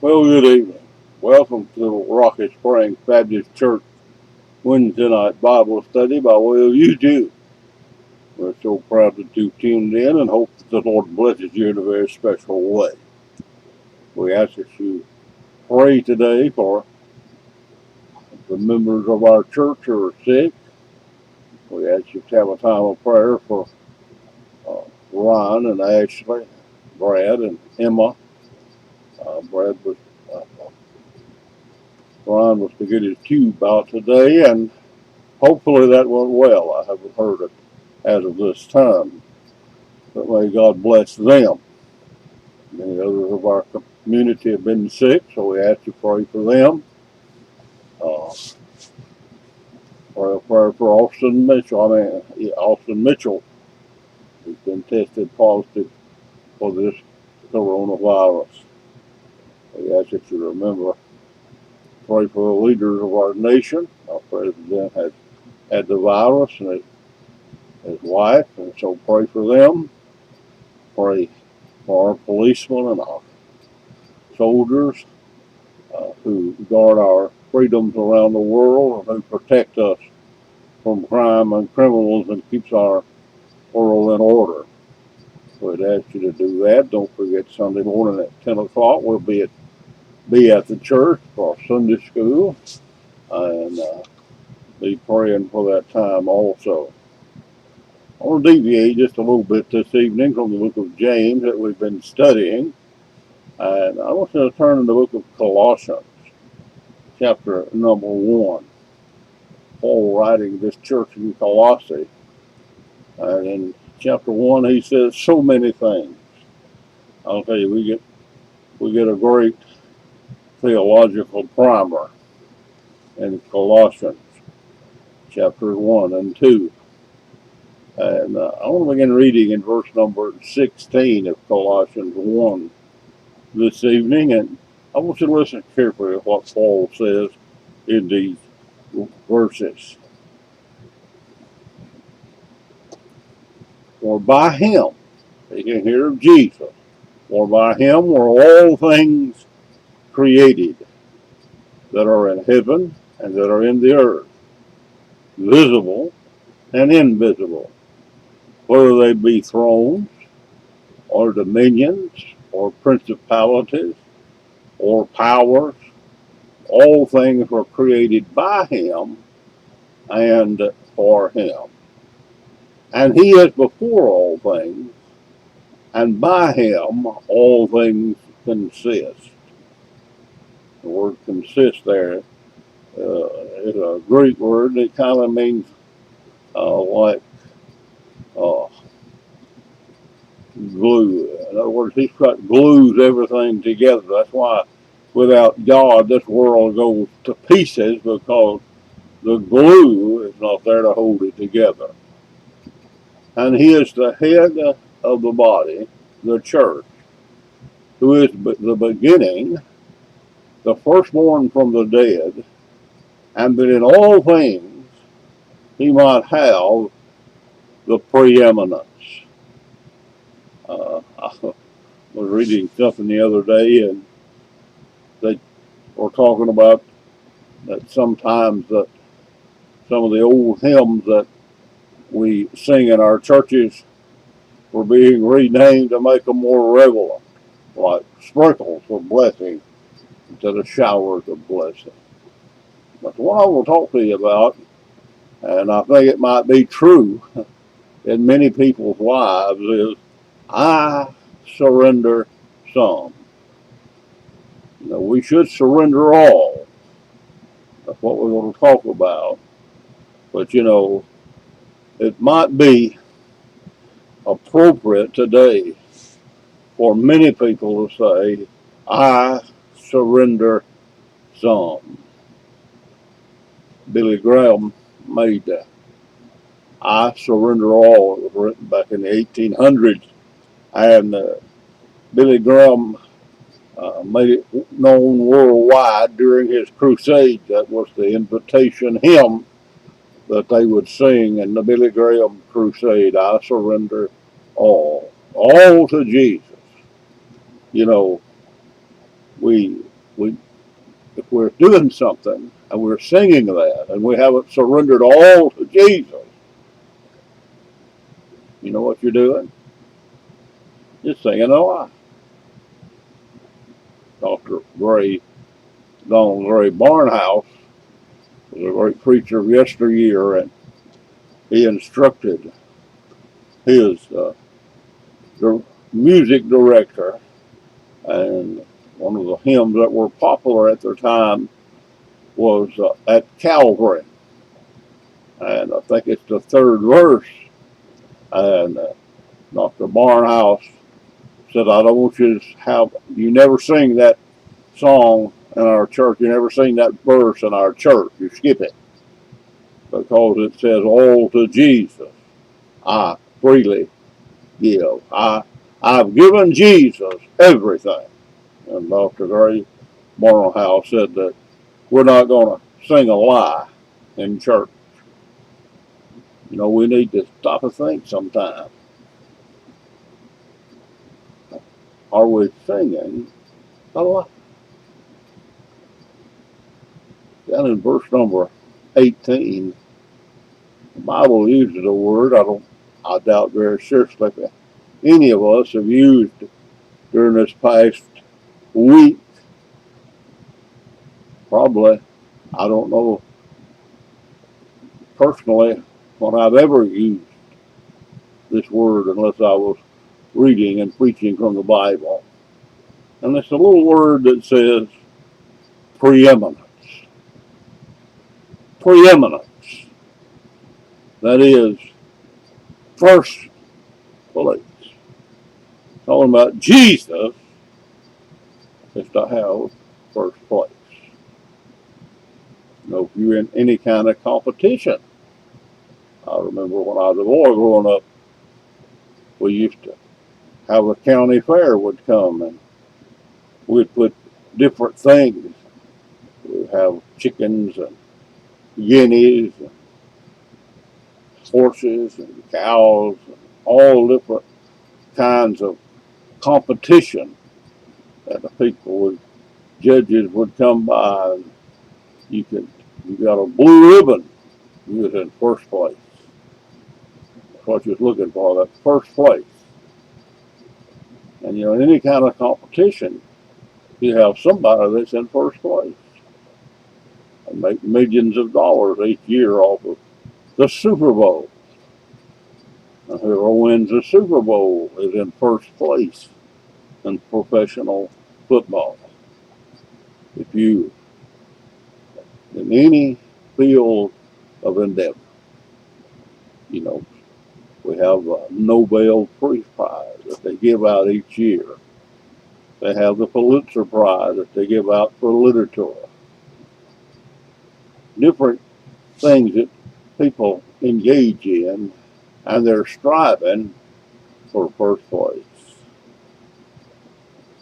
Well, good evening. Welcome to Rocky Springs Baptist Church Wednesday night Bible study by way of YouTube. We're so proud that you tuned in and hope that the Lord blesses you in a very special way. We ask that you pray today for the members of our church who are sick. We ask you to have a time of prayer for Ryan and Ashley, Brad and Emma. Uh, Ryan was to get his tube out today, and hopefully that went well. I haven't heard it as of this time. But may God bless them. Many others of our community have been sick, so we ask you to pray for them. Pray a prayer for Austin Mitchell. Austin Mitchell has been tested positive for this coronavirus. We ask that you remember, pray for the leaders of our nation. Our president has had the virus and his wife, and so pray for them. Pray for our policemen and our soldiers who guard our freedoms around the world and who protect us from crime and criminals and keeps our world in order. We'd ask you to do that. Don't forget Sunday morning at 10 o'clock we'll be at the church for Sunday school and be praying for that time also. I want to deviate just a little bit this evening from the book of James that we've been studying, and I want you to turn to the book of Colossians, chapter number 1. Paul writing this church in Colossae, and in chapter 1 he says so many things. I'll tell you, we get a great theological primer in Colossians chapter 1 and 2. And I want to begin reading in verse number 16 of Colossians 1 this evening, and I want you to listen carefully to what Paul says in these verses. For by him, speaking here of Jesus, for by him were all things created that are in heaven and that are in the earth, visible and invisible, whether they be thrones or dominions or principalities or powers. All things were created by him and for him. And he is before all things, and by him all things consist. The word consist there is a Greek word that kind of means like glue. In other words, he's got glues everything together. That's why without God this world goes to pieces, because the glue is not there to hold it together. And he is the head of the body, the church, who is the beginning, the firstborn from the dead, and that in all things he might have the preeminence. I was reading something the other day, and they were talking about that sometimes that some of the old hymns that we sing in our churches were being renamed to make them more relevant, like sprinkles of blessing instead of showers of blessing. But what I will talk to you about, and I think it might be true in many people's lives, is I surrender some. We should surrender all. That's what we're going to talk about. But it might be appropriate today for many people to say, I surrender some. Billy Graham made that. I surrender all. It was written back in the 1800s. And Billy Graham made it known worldwide during his crusade. That was the invitation hymn that they would sing in the Billy Graham crusade. I surrender all to Jesus. We We, if we're doing something and we're singing that and we haven't surrendered all to Jesus, you know what you're doing? You're singing a lie. Dr. Donald Gray Barnhouse was a great preacher of yesteryear, and he instructed his music director, and one of the hymns that were popular at the time was At Calvary, and I think it's the third verse, and Dr. Barnhouse said, I don't want you never sing that song in our church, you never sing that verse in our church, you skip it, because it says, all to Jesus I freely give. I've given Jesus everything. And Dr. Gray Barnhouse said that we're not going to sing a lie in church. You know, we need to stop and think sometime. Are we singing a lie? Down in verse number 18, the Bible uses a word I doubt very seriously if any of us have used during this past week. Probably, I don't know personally when I've ever used this word unless I was reading and preaching from the Bible. And it's a little word that says preeminence. Preeminence. That is first place. Talking about Jesus is to have first place. You know, if you're in any kind of competition, I remember when I was a boy growing up, we used to have a county fair would come, and we'd put different things. We'd have chickens and guineas and horses and cows and all different kinds of competition that the judges would come by, and you got a blue ribbon, you was in first place. That's what you was looking for, that first place. And you know, in any kind of competition, you have somebody that's in first place and make millions of dollars each year off of the Super Bowl. And whoever wins the Super Bowl is in first place in professional football. If you, in any field of endeavor, you know, we have a Nobel Peace Prize that they give out each year. They have the Pulitzer Prize that they give out for literature. Different things that people engage in, and they're striving for first place.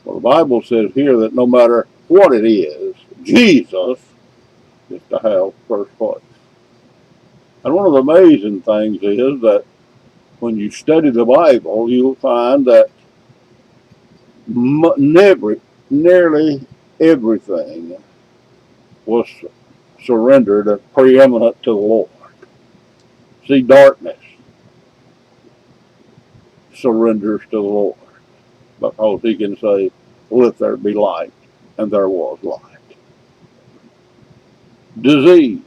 Well, the Bible says here that no matter what it is, Jesus is to have first place. And one of the amazing things is that when you study the Bible, you'll find that nearly everything was surrendered and preeminent to the Lord. See, darkness surrenders to the Lord because he can say, let there be light, and there was light. Disease.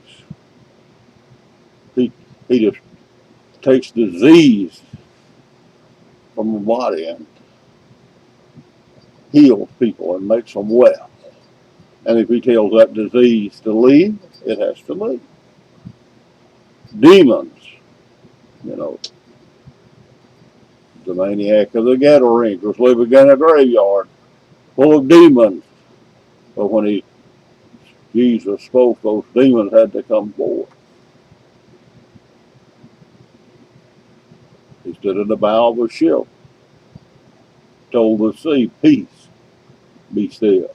He just takes disease from the body and heals people and makes them well. And if he tells that disease to leave, it has to leave. Demons, you know, the maniac of the Gadarene was living in a graveyard full of demons. But when Jesus spoke, those demons had to come forth. He stood in the bow of a ship, told the sea, peace, be still.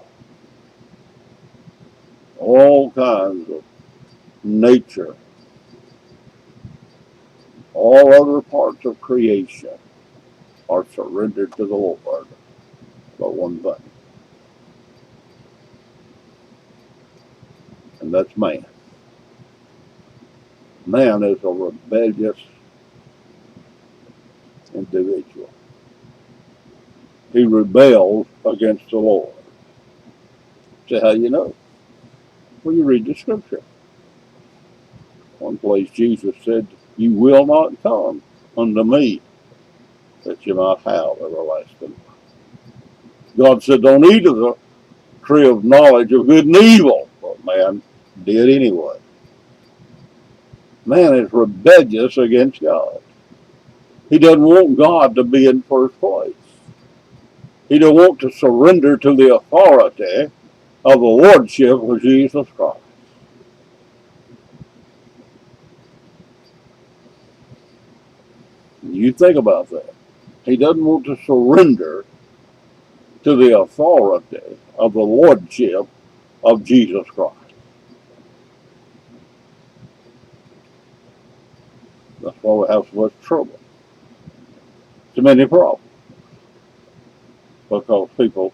All kinds of nature, all other parts of creation are surrendered to the Lord. But one thing, and that's man. Man is a rebellious individual. He rebels against the Lord. Say, how you know? Well, you read the scripture. One place Jesus said, "You will not come unto me that you might have everlasting life." God said, "Don't eat of the tree of knowledge of good and evil." But man did anyway. Man is rebellious against God. He doesn't want God to be in first place. He doesn't want to surrender to the authority of the Lordship of Jesus Christ. You think about that. He doesn't want to surrender to the authority of the Lordship of Jesus Christ. That's why we have so much trouble. So many problems. Because people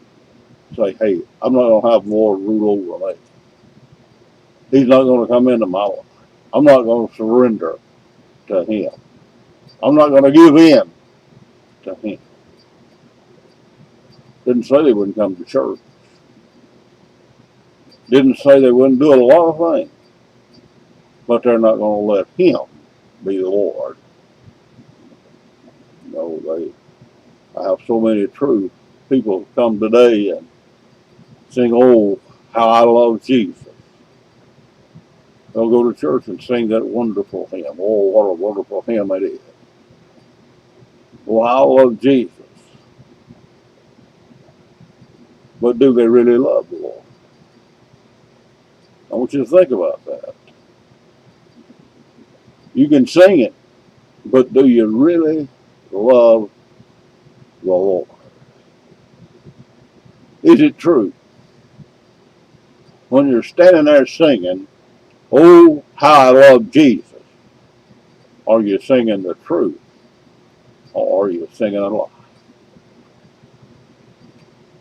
say, hey, I'm not going to have the Lord rule over me. He's not going to come into my life. I'm not going to surrender to Him. I'm not going to give in to Him. Didn't say they wouldn't come to church. Didn't say they wouldn't do a lot of things. But they're not going to let Him be the Lord. I have so many true people come today and sing, "Oh, how I love Jesus." They'll go to church and sing that wonderful hymn. Oh, what a wonderful hymn it is. Oh, I love Jesus. But do they really love the Lord? I want you to think about that. You can sing it, but do you really love the Lord? Is it true? When you're standing there singing, "Oh, how I love Jesus," are you singing the truth? Or are you singing a lie?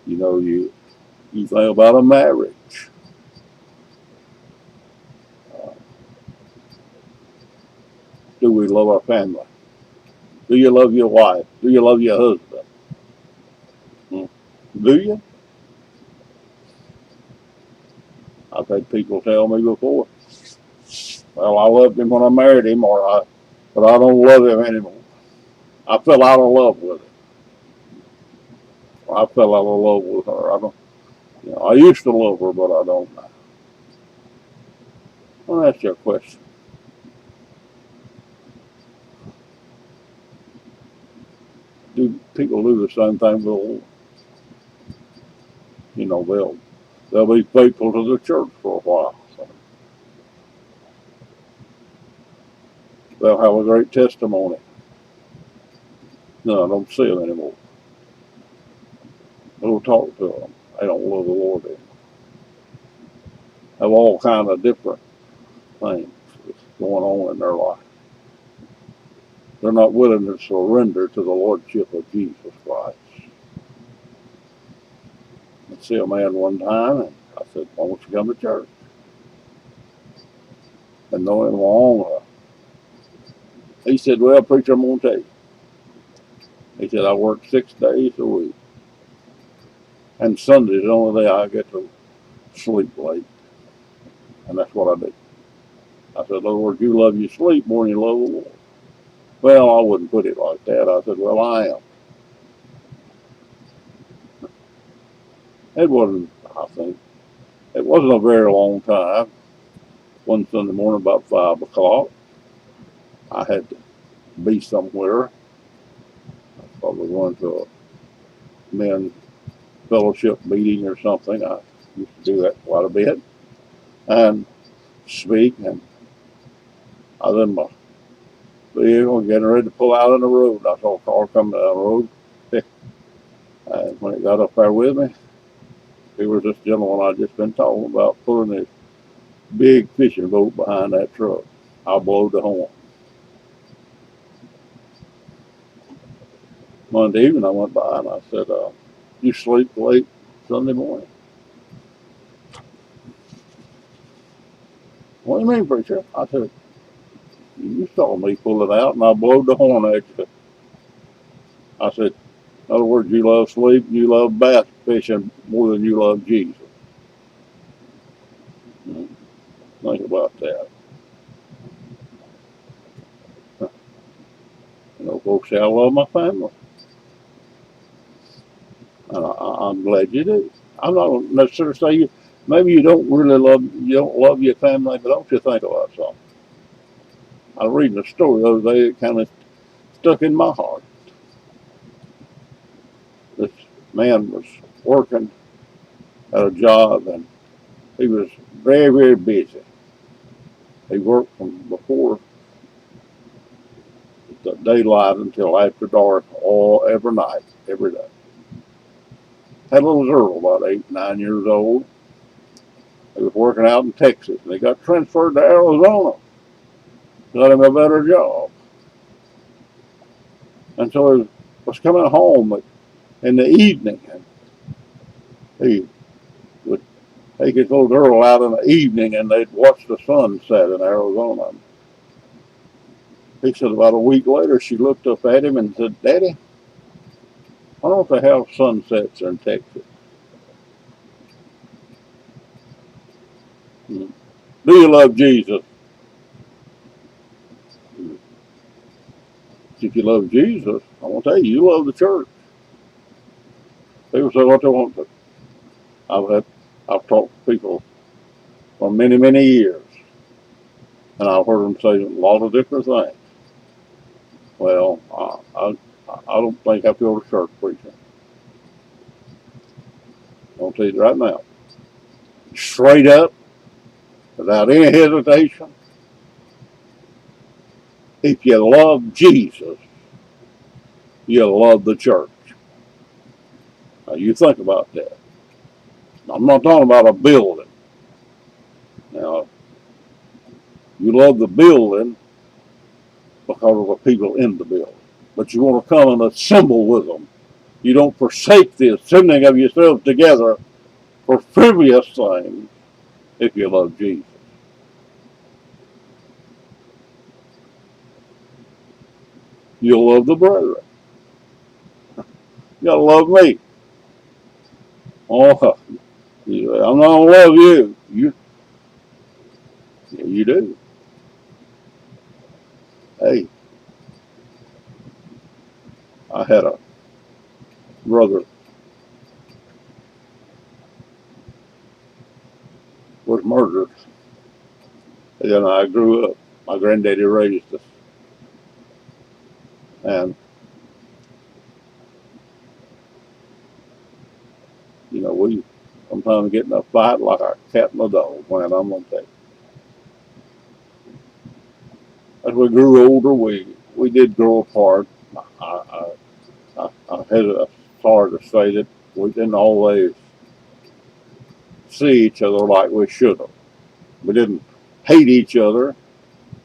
You think about a marriage. Do we love our family? Do you love your wife? Do you love your husband? Do you? I've had people tell me before, well, I loved him when I married him, but I don't love him anymore. I fell out of love with him. I fell out of love with her. I used to love her, but I don't now. Well, that's your question. Do people do the same thing with the Lord? They'll be faithful to the church for a while. So they'll have a great testimony. No, I don't see them anymore. I don't talk to them. They don't love the Lord anymore. Have all kind of different things going on in their life. They're not willing to surrender to the Lordship of Jesus Christ. I see a man one time, and I said, "Why don't you come to church?" And know him long. He said, "Well, preacher, I'm going to tell you." He said, "I work 6 days a week. And Sunday's the only day I get to sleep late. And that's what I do." I said, "In other words, you love your sleep more than you love the Lord." "Well, I wouldn't put it like that." I said, "Well, I am." It wasn't a very long time. One Sunday morning about 5 o'clock, I had to be somewhere. I was probably going to a men's fellowship meeting or something. I used to do that quite a bit. And speak, and I was in my vehicle getting ready to pull out on the road. I saw a car coming down the road. And when it got up there with me, it was this gentleman I'd just been talking about pulling this big fishing boat behind that truck. I blowed the horn. Monday evening I went by and I said, "You sleep late Sunday morning?" What do you mean, preacher? I said, you saw me pull it out and I blowed the horn extra. I said, in other words, you love sleep, you love bass fishing more than you love Jesus. Think about that. You know, folks say I love my family. And I'm glad you do. I'm not necessarily say you, maybe you don't love your family, but don't you think about something? I was reading a story the other day that kind of stuck in my heart. This man was working at a job and he was very, very busy. He worked from before the daylight until after dark every night, every day. Had a little girl about 8, 9 years old. He was working out in Texas and he got transferred to Arizona. Got him a better job. And so he was coming home in the evening and he would take his little girl out in the evening and they'd watch the sunset in Arizona. He said about a week later she looked up at him and said, Daddy, why don't they have sunsets in Texas? Do you love Jesus? If you love Jesus, I want to tell you, you love the church. People say what they want to. I've talked to people for many, many years, and I've heard them say a lot of different things. Well, I don't think I feel the church preaching. I'll tell you right now, straight up, without any hesitation, if you love Jesus, you'll love the church. Now you think about that. I'm not talking about a building. Now, you love the building because of the people in the building. But you want to come and assemble with them. You don't forsake the assembling of yourselves together for frivolous things if you love Jesus. You'll love the brethren. You gotta love me. Oh, I'm not gonna love you. You do. Hey, I had a brother was murdered. And I grew up. My granddaddy raised us. And, you know, we sometimes get in a fight like a cat and a dog, man, I'm going to tell you. As we grew older, we did grow apart. I'm sorry to say that we didn't always see each other like we should have. We didn't hate each other,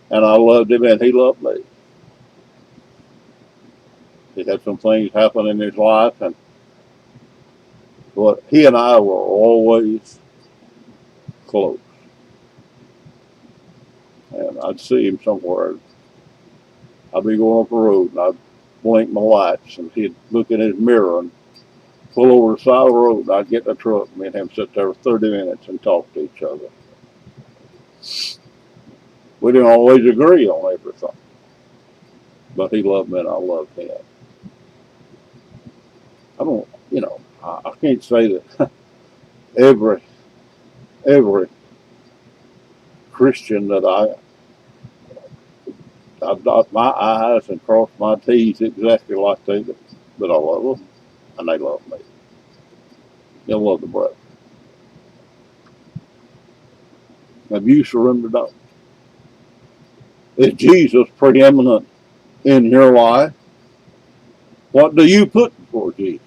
and I loved him and he loved me. He had some things happen in his life, but he and I were always close. And I'd see him somewhere. I'd be going up the road, and I'd blink my lights, and he'd look in his mirror and pull over the side of the road, and I'd get in the truck, and me and him sit there for 30 minutes and talk to each other. We didn't always agree on everything, but he loved me and I loved him. I don't, you know, I can't say that every Christian that I dot my I's and cross my T's exactly like they do, but I love them and they love me. They love the brother. Have you surrendered up? Is Jesus preeminent in your life? What do you put before Jesus?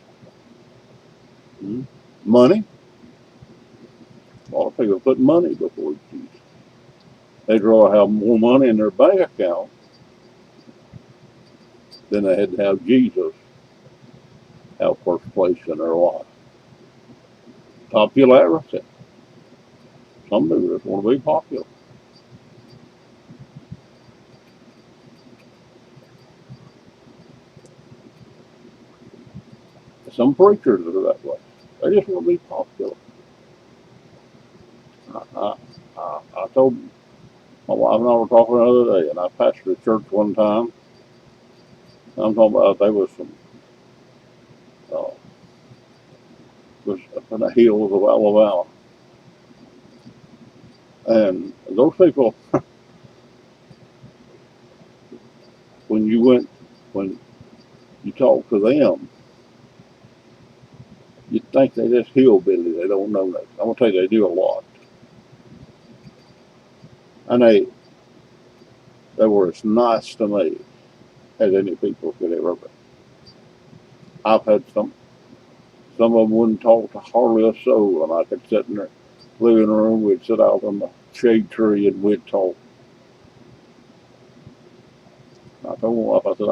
Money? A lot of people put money before Jesus. They'd rather have more money in their bank account than they had to have Jesus have first place in their life. Popularity. Some people just want to be popular. some preachers are that way. They just want to be popular. I told my wife and I were talking the other day, and I pastored a church one time. I'm talking about they was uh, was up in the hills of Alabama, and those people, when when you talk to them, you think they just hillbilly. They don't know nothing. I'm gonna tell you, they do a lot, and they were as nice to me as any people could ever be. I've had some of them wouldn't talk to hardly a soul, and I could sit in their living room. We'd sit out on the shade tree and we'd talk. I told my wife, I said,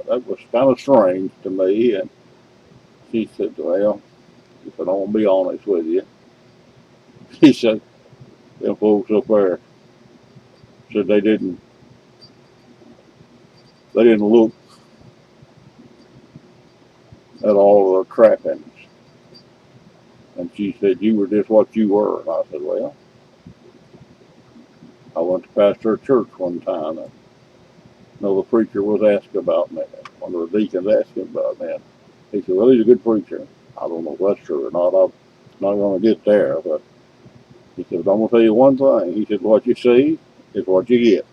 that was kind of strange to me. And she said, well, he said, I want to be honest with you. He said, them folks up there said they didn't look at all of their trappings. And she said, you were just what you were. And I said, well, I went to pastor a church one time, and the preacher was asked about me. One of the deacons asked him about me. He said, well, he's a good preacher. I don't know if that's true or not. I'm not going to get there. But he said, I'm going to tell you one thing. He said, what you see is what you get.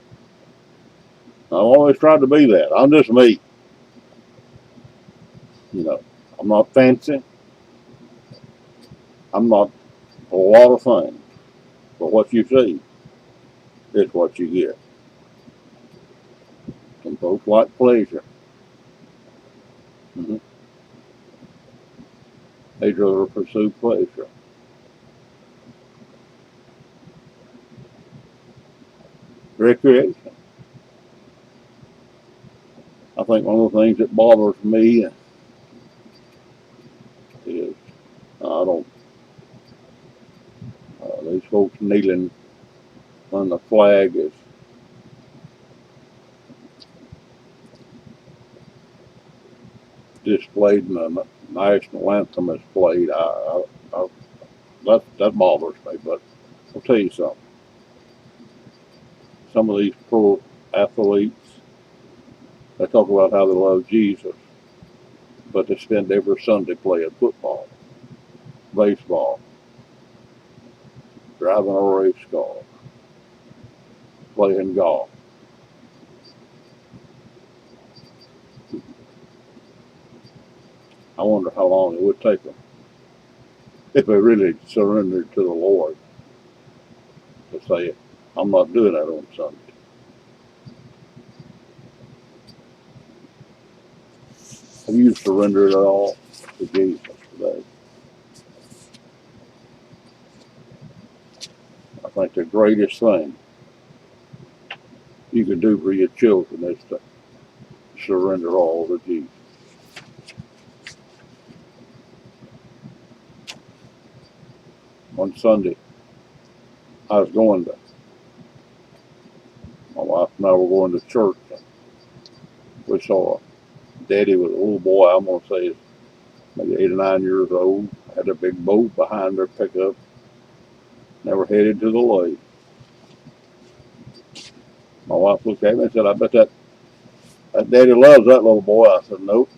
I've always tried to be that. I'm just me. I'm not fancy. I'm not a lot of things. But what you see is what you get. Some folks like pleasure. Mm-hmm. They'd rather pursue pleasure. Recreation. I think one of the things that bothers me is I don't these folks kneeling when the flag is displayed and the national anthem is played. That bothers me. But I'll tell you something. Some of these pro athletes, they talk about how they love Jesus, but they spend every Sunday playing football, baseball, driving a race car, playing golf. I wonder how long it would take them if they really surrendered to the Lord to say, I'm not doing that on Sunday. Have you surrendered at all to Jesus today? I think the greatest thing you can do for your children is to surrender all to Jesus. One Sunday, I was my wife and I were going to church. And we saw a daddy with a little boy, I'm going to say maybe 8 or 9 years old, had a big boat behind their pickup. They were headed to the lake. My wife looked at me and said, I bet that daddy loves that little boy. I said, nope.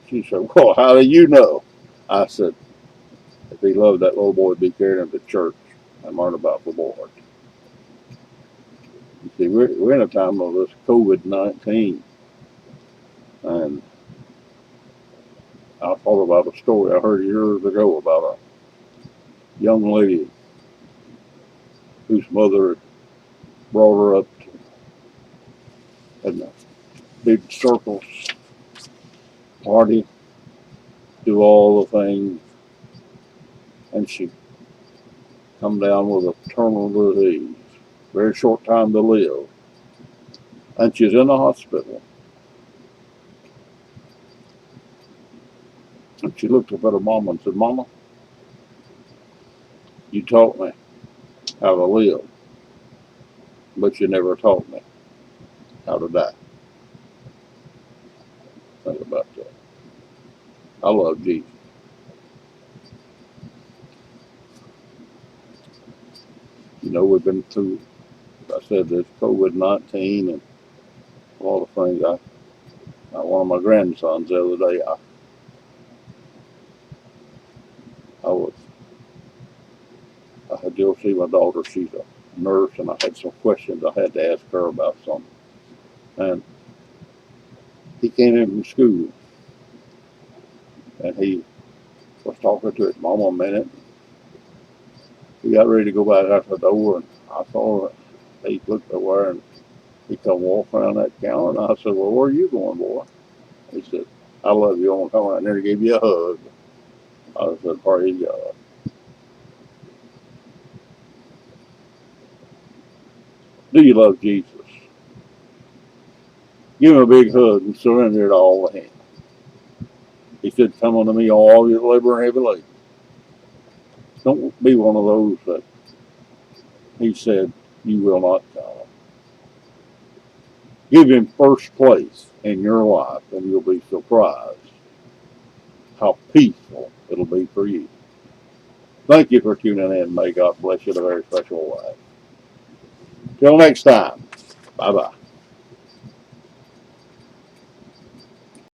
She said, well, how do you know? I said, if he loved that little boy, he'd be carrying him to church and learn about the Lord. You see, we're in a time of this COVID-19. And I thought about a story I heard years ago about a young lady whose mother had brought her up in a big circus party, do all the things, and she come down with a terminal disease, very short time to live, and she's in the hospital. And she looked up at her mama and said, Mama, you taught me how to live, but you never taught me how to die. Think about that. I love Jesus. You know, we've been through, I said, this COVID-19 and a lot of things. One of my grandsons the other day, I was, I had to go see my daughter. She's a nurse, and I had some questions I had to ask her about something. And he came in from school, and he was talking to his mom a minute. He got ready to go back out the door, and I saw he looked over and he come walk around that counter, and I said, "Well, where are you going, boy?" He said, "I love you. I want to come around there to give you a hug." I said, "Praise God." Do you love Jesus? Give him a big hug and surrender it all to him. He said, "Come unto me, all you labor and heavy laden." Don't be one of those that he said you will not come. Give him first place in your life, and you'll be surprised how peaceful it'll be for you. Thank you for tuning in. May God bless you in a very special way. Till next time. Bye bye.